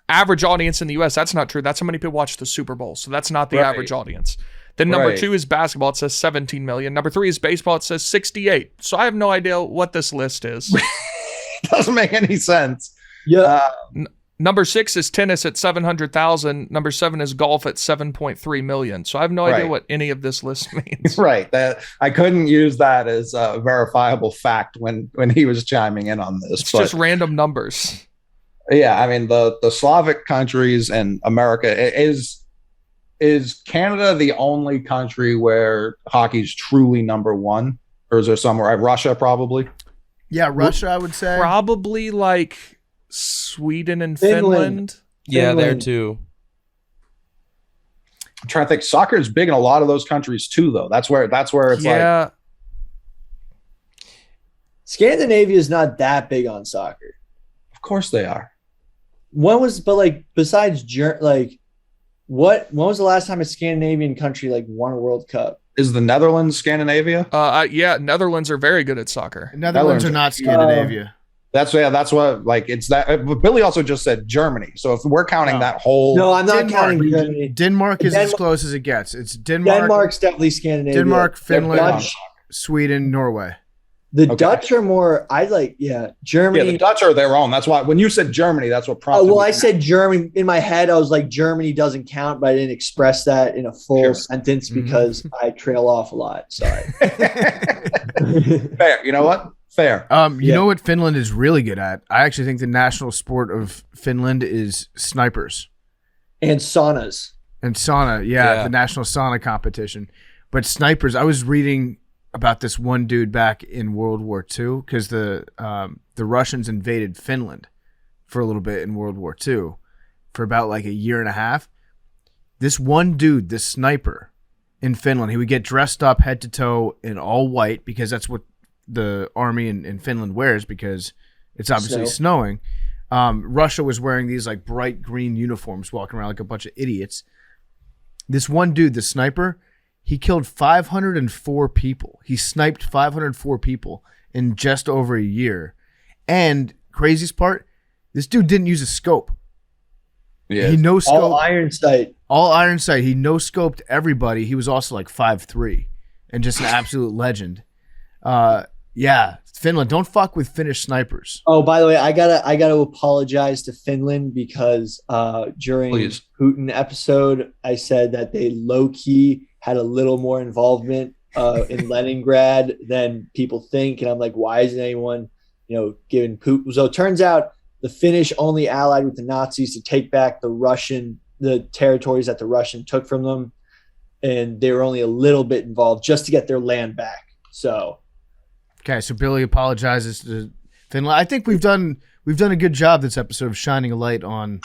Average audience in the US, that's not true. That's how many people watch the Super Bowl. So that's not the average audience. Then number 2 is basketball. It says 17 million. Number 3 is baseball. It says 68. So I have no idea what this list is. Doesn't make any sense. Yeah. Number 6 is tennis at 700,000. Number 7 is golf at 7.3 million. So I have no idea what any of this list means. Right. That I couldn't use that as a verifiable fact when he was chiming in on this. It's just random numbers. Yeah, I mean the Slavic countries and America is Canada the only country where hockey's truly number 1, or is there somewhere? Russia probably. Yeah, Russia, I would say. Probably like Sweden and Finland. Yeah, there too. I'm trying to think. Soccer is big in a lot of those countries too, though. That's where it's like. Scandinavia is not that big on soccer. Of course they are. When was besides when was the last time a Scandinavian country won a World Cup? Is the Netherlands Scandinavia? Yeah, Netherlands are very good at soccer. Netherlands are not Scandinavia. That's what it's that. But Billy also just said Germany. So if we're counting that whole, no, I'm not counting Germany. Denmark is as close as it gets. It's Denmark. Denmark's definitely Scandinavia. Denmark, Finland, Sweden, Norway. The Dutch are more. Germany. Yeah, the Dutch are their own. That's why when you said Germany, that's what prompted. Oh well, I said Germany in my head. I was like, Germany doesn't count, but I didn't express that in a full sentence because I trail off a lot. Sorry. Fair. You know what? Fair. You know what Finland is really good at? I actually think the national sport of Finland is snipers and saunas. And sauna, the national sauna competition. But snipers, I was reading about this one dude back in World War II because the Russians invaded Finland for a little bit in World War II for about like a year and a half. This one dude, this sniper in Finland, he would get dressed up head to toe in all white because that's what the army in Finland wears because it's obviously snowing. Russia was wearing these like bright green uniforms walking around like a bunch of idiots. This one dude, the sniper, he killed 504 people. He sniped 504 people in just over a year. And craziest part, this dude didn't use a scope. Yeah. He no scoped. All iron sight. All iron sight. He no scoped everybody. He was also like 5'3" and just an absolute legend. Finland. Don't fuck with Finnish snipers. Oh, by the way, I gotta apologize to Finland because during Putin episode, I said that they low key had a little more involvement in Leningrad than people think, and I'm like, why isn't anyone, giving Putin? So it turns out the Finnish only allied with the Nazis to take back the territories that the Russian took from them, and they were only a little bit involved just to get their land back. So. Okay, so Billy apologizes to Finland. I think we've done a good job this episode of shining a light on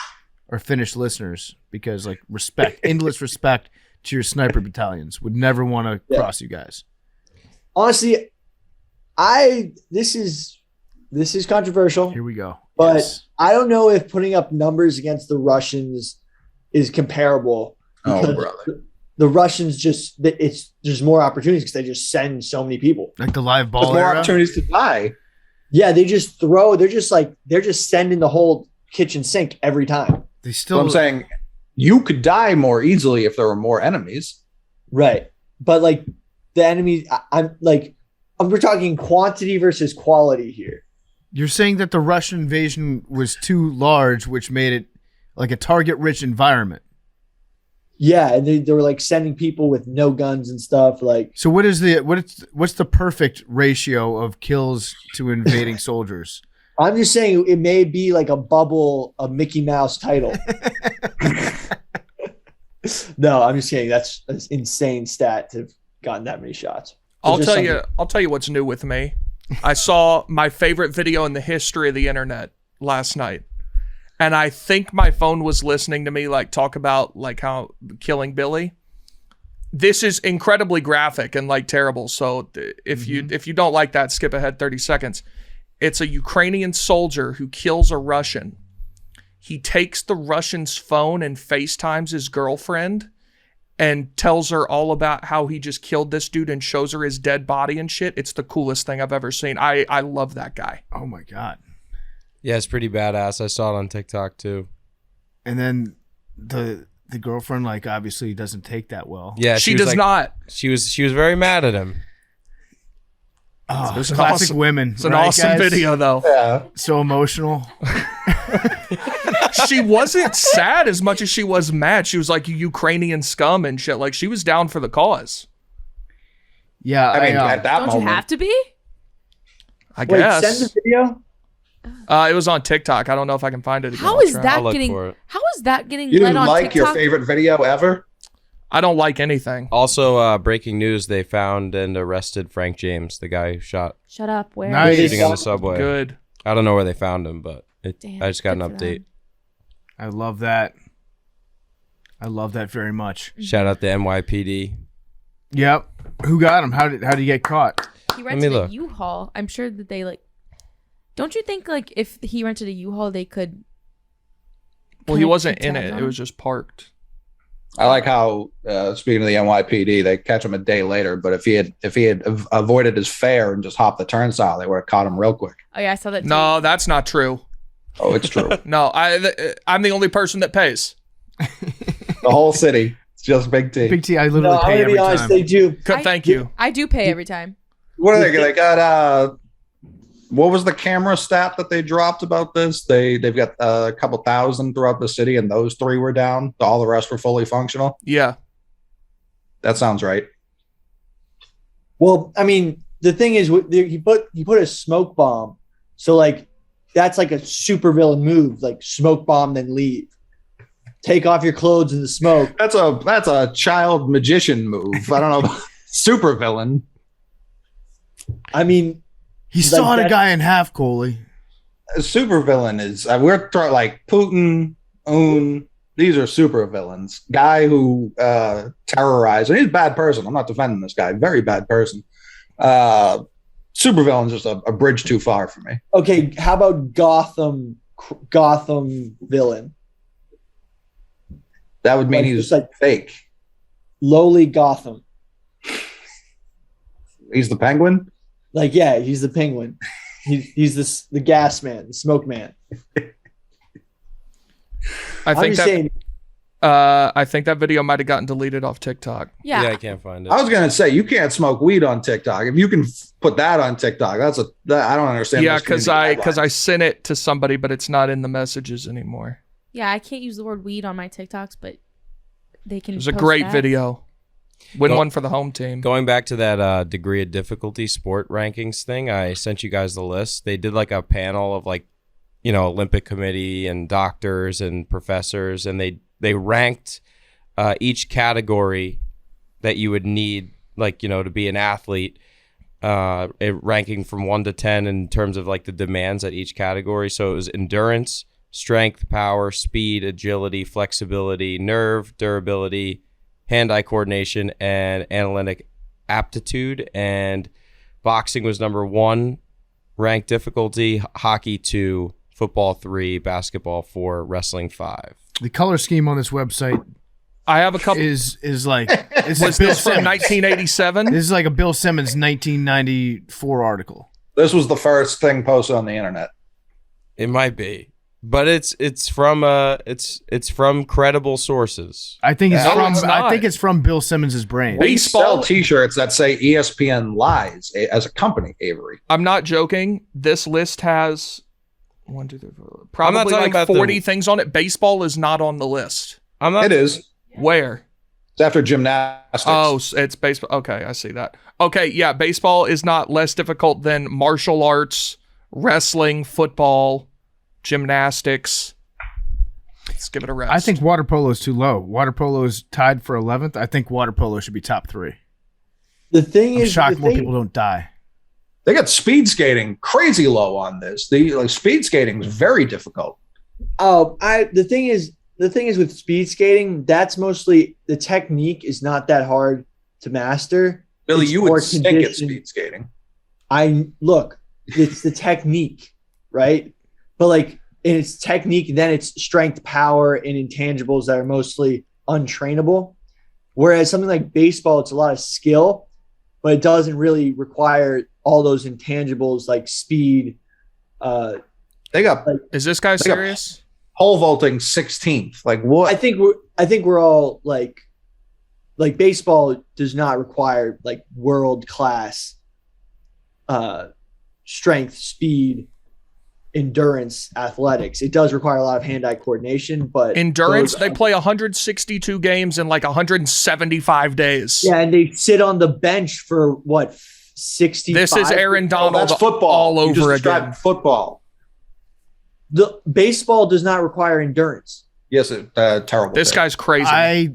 our Finnish listeners because respect, endless respect to your sniper battalions. Would never want to cross you guys. Honestly, this is controversial. Here we go. But I don't know if putting up numbers against the Russians is comparable. Oh, brother. The Russians there's more opportunities because they just send so many people. Like the live ball. There's more opportunities to die. Yeah, they just throw. They're just sending the whole kitchen sink every time. I'm saying you could die more easily if there were more enemies. Right, but the enemies, we're talking quantity versus quality here. You're saying that the Russian invasion was too large, which made it like a target-rich environment. Yeah, and they were sending people with no guns and stuff. So what's the perfect ratio of kills to invading soldiers? I'm just saying it may be like a Mickey Mouse title. No, I'm just kidding. That's an insane stat to have gotten that many shots. I'll tell you what's new with me. I saw my favorite video in the history of the internet last night. And I think my phone was listening to me talk about how killing Billy. This is incredibly graphic and terrible. So if you don't like that, skip ahead 30 seconds. It's a Ukrainian soldier who kills a Russian. He takes the Russian's phone and FaceTimes his girlfriend and tells her all about how he just killed this dude and shows her his dead body and shit. It's the coolest thing I've ever seen. I love that guy. Oh my God. Yeah, it's pretty badass. I saw it on TikTok too. And then the girlfriend, like, obviously doesn't take that well. Yeah, she does not. She was very mad at him. Oh, It was classic awesome. women. It's an right, awesome guys? video, though. Yeah. So emotional. She wasn't sad as much as she was mad. She was like, you Ukrainian scum and shit. Like, she was down for the cause. Yeah, I mean, at that Don't moment, you have to be? I Wait, guess. send the video. It was on TikTok. I don't know if I can find it again. How I'll is try. that I'll look getting? for it. How is that getting you led didn't on like your TikTok? favorite video ever? I don't like anything. Also, breaking news: they found and arrested Frank James, the guy who shot Shut up. Where? Nice. shooting on the subway. Good. I don't know where they found him, but Damn, I just got an good for update. them. I love that. I love that very much. Shout out to NYPD. Yep. Who got him? How did he get caught? He me rented a look. U-Haul. I'm sure that they like. Don't you think like if he rented a U-Haul, they could? Well, he kinda wasn't keep in tabs it. on It him? was just parked. I like how speaking of the NYPD, they catch him a day later. But if he had avoided his fare and just hopped the turnstile, they would have caught him real quick. Oh yeah, I saw that. Too. No, that's not true. Oh, it's true. No, I'm the only person that pays. The whole city. It's just Big T. Big T, I No, literally I'm pay gonna every be honest. time. They do. Thank you. I do pay every time. What are they? They got what was the camera stat that they dropped about this? They've got a couple thousand throughout the city, and those 3 were down. All the rest were fully functional. Yeah. That sounds right. Well, I mean, the thing is, he put a smoke bomb, so like that's like a supervillain move, like smoke bomb then leave, take off your clothes in the smoke. That's a child magician move. I don't know, super villain. I mean, He like sawed a that- guy in half, Coley. A super villain is like Putin, Un. These are super villains. Guy who terrorized. And he's a bad person. I'm not defending this guy. Very bad person. Super villain's just a bridge too far for me. okay, how about Gotham villain, That would mean Like, he's just like- fake. lowly Gotham? He's the Penguin. Like, yeah, he's the Penguin. He's the gas man, the smoke man. I I'm think just saying. that video might have gotten deleted off TikTok. Yeah, Yeah. I can't find it. I was gonna say you can't smoke weed on TikTok. If you can put that on TikTok, I don't understand. Yeah, those because community I guidelines. sent it to somebody, but it's not in the messages anymore. Yeah, I can't use the word weed on my TikToks, but they can. It was a post great that. video. Win Go- one for the home team. Going back to that degree of difficulty sport rankings thing, I sent you guys the list. They did like a panel of like, Olympic committee and doctors and professors, and they ranked each category that you would need, like, to be an athlete, ranking from 1 to 10 in terms of like the demands at each category. So it was endurance, strength, power, speed, agility, flexibility, nerve, durability, hand-eye coordination, and analytic aptitude. And boxing was number 1 ranked difficulty, hockey 2, football 3, basketball 4, wrestling 5. The color scheme on this website I have a couple. is like this Was is Bill this from Simmons. 1987? This is like a Bill Simmons 1994 article. This was the first thing posted on the internet. It might be, but it's from credible sources. I think it's No, from it's not. from Bill Simmons's brain. We Baseball- sell T-shirts that say ESPN lies as a company, Avery. I'm not joking. This list has 1, 2, 3, 4, probably talking like about 40 the- things on it. Baseball is not on the list. I'm not. It is. Where? It's after gymnastics. Oh, it's baseball. Okay, I see that. Okay, yeah, baseball is not less difficult than martial arts, wrestling, football, gymnastics. Let's give it a rest. I think water polo is too low. Water polo is tied for 11th. I think water polo should be top 3. The thing I'm is, shocked the more thing- people don't die. They got speed skating crazy low on this. Speed skating is very difficult. Oh, the thing is with speed skating, that's mostly the technique is not that hard to master. Billy, It's you more would stink at conditioned. speed skating. It's the technique, right? But like it's technique, then it's strength, power, and intangibles that are mostly untrainable. Whereas something like baseball, it's a lot of skill, but it doesn't really require all those intangibles like speed. Is this guy serious? Pole vaulting 16th. Like what? I think we're all like baseball does not require like world class strength, speed, endurance, athletics. It does require a lot of hand-eye coordination, but endurance, they play 162 games in like 175 days. Yeah, and they sit on the bench for what, 65? This is Aaron Donald. That's football all over again. Football. The baseball does not require endurance. Yes, terrible. This guy's crazy.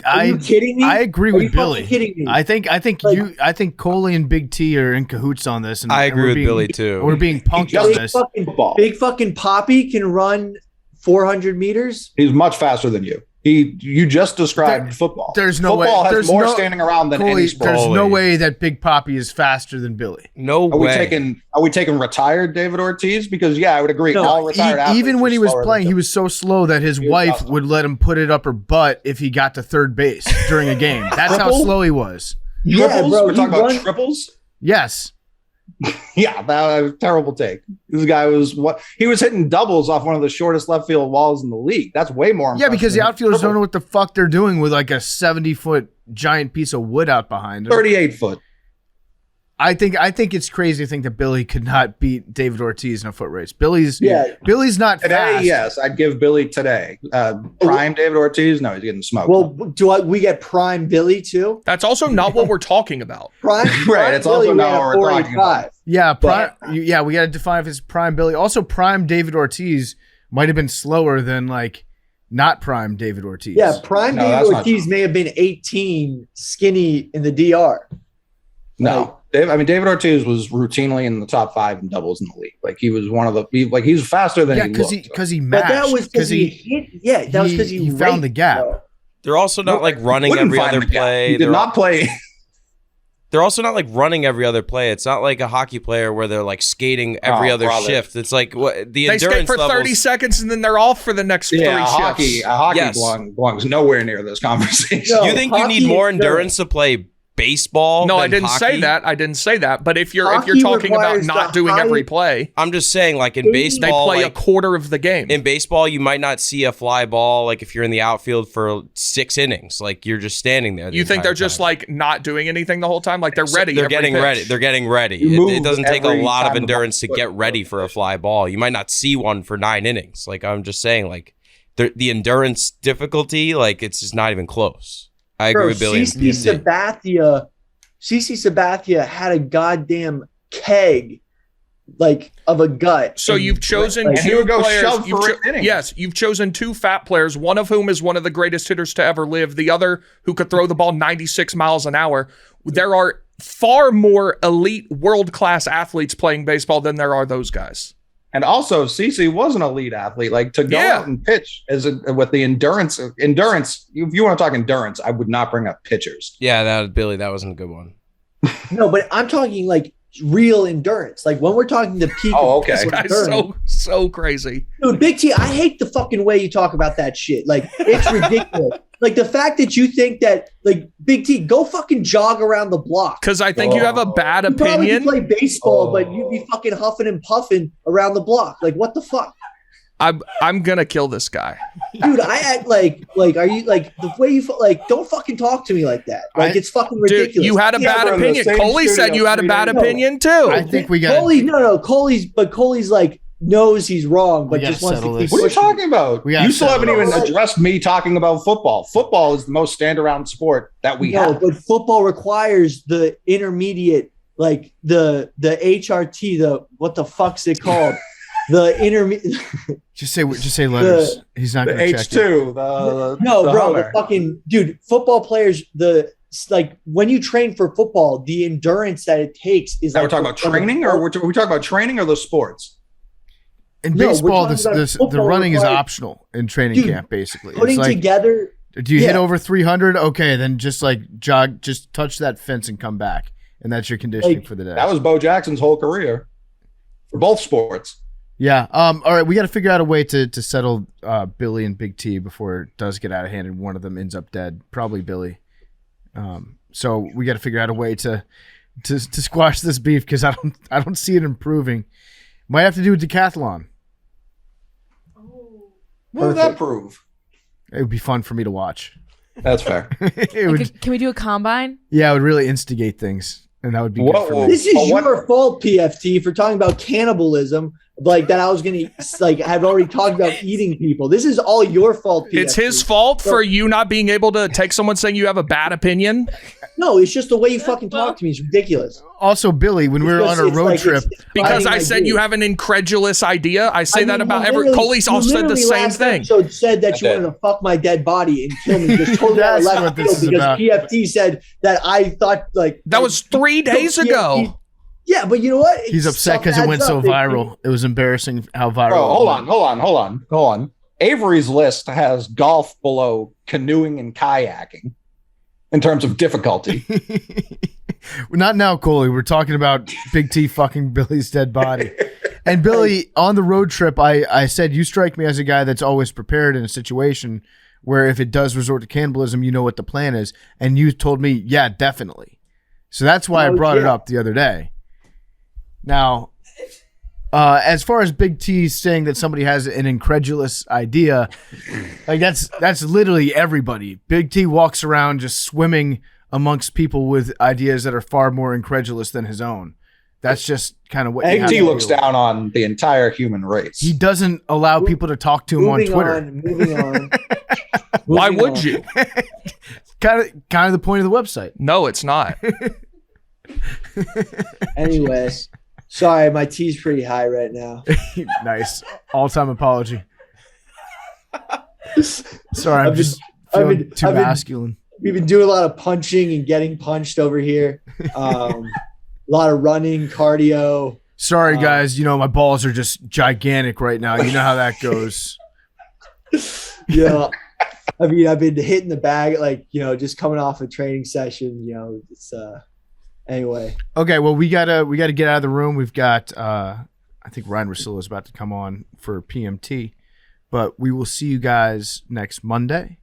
Are you kidding me? I agree with Billy. Kidding me? I think Coley and Big T are in cahoots on this, and I agree with Billy too. We're being punked on this. Big fucking Poppy can run 400 meters. He's much faster than you. You just described football. There's no way. Football has There's more no, standing around than Coley, any sport. There's no way that Big Poppy is faster than Billy. No Are way. we taking retired David Ortiz? Because I would agree. No, all retired athletes even when he are was slower playing, than he was so slow that his wife would let him put it up her butt if he got to third base during a game. That's how slow he was. Yeah, triples? bro. We're talking about triples. Yes. Yeah, that was a terrible take. This guy was he was hitting doubles off one of the shortest left field walls in the league. That's way more. Yeah, because the outfielders don't know what the fuck they're doing with like a 70-foot giant piece of wood out behind them. 38-foot. I think it's crazy to think that Billy could not beat David Ortiz in a foot race. Billy's not Today, fast. yes, I'd give Billy today. Prime David Ortiz, no, he's getting smoked. Well, we get prime Billy too? That's also not what we're talking about. Prime, right, it's also not what we're talking about. Yeah, we got to define if it's prime Billy. Also, prime David Ortiz might have been slower than like not prime David Ortiz. Yeah, prime David Ortiz may have been 18, skinny in the DR. No. David Ortiz was routinely in the top 5 in doubles in the league. Like he was one of the he was faster than he looked. because he matched. But that was because he hit. Yeah, that was because he found the gap. Bro. They're also not like running every other play. He did not play. They're also not like running every other play. It's not like a hockey player where they're like skating every other shift. It's like the endurance skate for 30 levels, seconds and then they're off for the next 3 shifts. Hockey belongs nowhere near this conversation. No, you think you need more endurance to play baseball? No, I didn't say that. But if you're talking about not doing every play, I'm just saying, like in baseball, they play a quarter of the game. In baseball, you might not see a fly ball. Like if you're in the outfield for 6 innings, like you're just standing there. You think they're just like not doing anything the whole time? Like they're ready. They're getting ready. They're getting ready. It doesn't take a lot of endurance to get ready for a fly ball. You might not see one for 9 innings. Like I'm just saying, like the endurance difficulty, like it's just not even close. I agree with Billy. CC Sabathia had a goddamn keg, like of a gut. So you've chosen two players. Yes, you've chosen 2 fat players, one of whom is one of the greatest hitters to ever live, the other who could throw the ball 96 miles an hour. There are far more elite world-class athletes playing baseball than there are those guys. And also, CC was an elite athlete. Like to go out and pitch with the endurance. If you want to talk endurance, I would not bring up pitchers. Yeah, Billy, that wasn't a good one. No, but I'm talking like real endurance. Like when we're talking the peak. Oh, okay. This guy's so crazy. Dude, Big T, I hate the fucking way you talk about that shit. Like it's ridiculous. Like the fact that you think that, like, Big T, go fucking jog around the block. Because I think you have a bad opinion. You probably play baseball, but you'd be fucking huffing and puffing around the block. Like, what the fuck? I'm gonna kill this guy. Dude, I act like are you like the way you like? Don't fucking talk to me like that. Like it's fucking ridiculous. Dude, you had a bad opinion. Coley said you had a bad opinion too. I think we got Coley's like knows he's wrong, but just wants to keep pushing. What are you talking about? You still haven't even addressed me talking about football. Football is the most stand-around sport that we have. But football requires the intermediate, like the HRT, the what the fuck's it called? The intermediate. just say letters. He's not going to check H2. The fucking dude. Football players, like when you train for football, the endurance that it takes is. Now we're talking about training, or we're talking about training or the sports. In baseball, the running is optional in training camp. Basically, putting together. Do you hit over 300? Okay, then just like jog, just touch that fence and come back, and that's your conditioning for the day. That was Bo Jackson's whole career for both sports. Yeah. All right. We got to figure out a way to settle Billy and Big T before it does get out of hand and one of them ends up dead. Probably Billy. So we got to figure out a way to squash this beef because I don't see it improving. Might have to do a decathlon. What would that prove? It would be fun for me to watch. That's fair. Can we do a combine? Yeah, it would really instigate things, and that would be good for me. This is your fault, PFT, for talking about cannibalism. Like that, I was gonna have already talked about eating people. This is all your fault, PFT. It's his fault for you not being able to take someone saying you have a bad opinion. No, it's just the way you fucking talk to me. It's ridiculous. Also, Billy, when we were on a road trip, because I said you have an incredulous idea. I say that about every. Coley's all said the same thing. So said that you wanted to fuck my dead body and kill me. Just totally out of left field because PFT said that I thought like that was 3 days ago. Yeah, but you know what? He's upset because it went so viral. It was embarrassing how viral. Bro, hold on. Avery's list has golf below canoeing and kayaking in terms of difficulty. Not now, Coley. We're talking about Big T fucking Billy's dead body. And Billy, on the road trip, I said, you strike me as a guy that's always prepared in a situation where if it does resort to cannibalism, you know what the plan is. And you told me, yeah, definitely. So that's why I brought it up the other day. Now, as far as Big T saying that somebody has an incredulous idea, like that's literally everybody. Big T walks around just swimming amongst people with ideas that are far more incredulous than his own. That's just kind of what Big T looks down on the entire human race. He doesn't allow people to talk to him on Twitter. Moving on. Why would you? kind of the point of the website. No, it's not. Anyway. Sorry, my tea's pretty high right now. Nice. All-time apology. Sorry, I'm just feeling too masculine. We've been doing a lot of punching and getting punched over here. A lot of running, cardio. Sorry, guys. My balls are just gigantic right now. You know how that goes. Yeah. I mean, I've been hitting the bag, just coming off a training session. It's Anyway. Okay, well, we gotta get out of the room. We've got I think Ryan Rosillo is about to come on for PMT, but we will see you guys next Monday.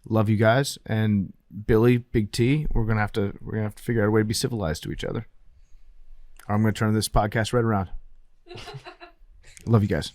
Love you guys, and Billy, Big T. We're gonna have to figure out a way to be civilized to each other. I'm gonna turn this podcast right around. Love you guys.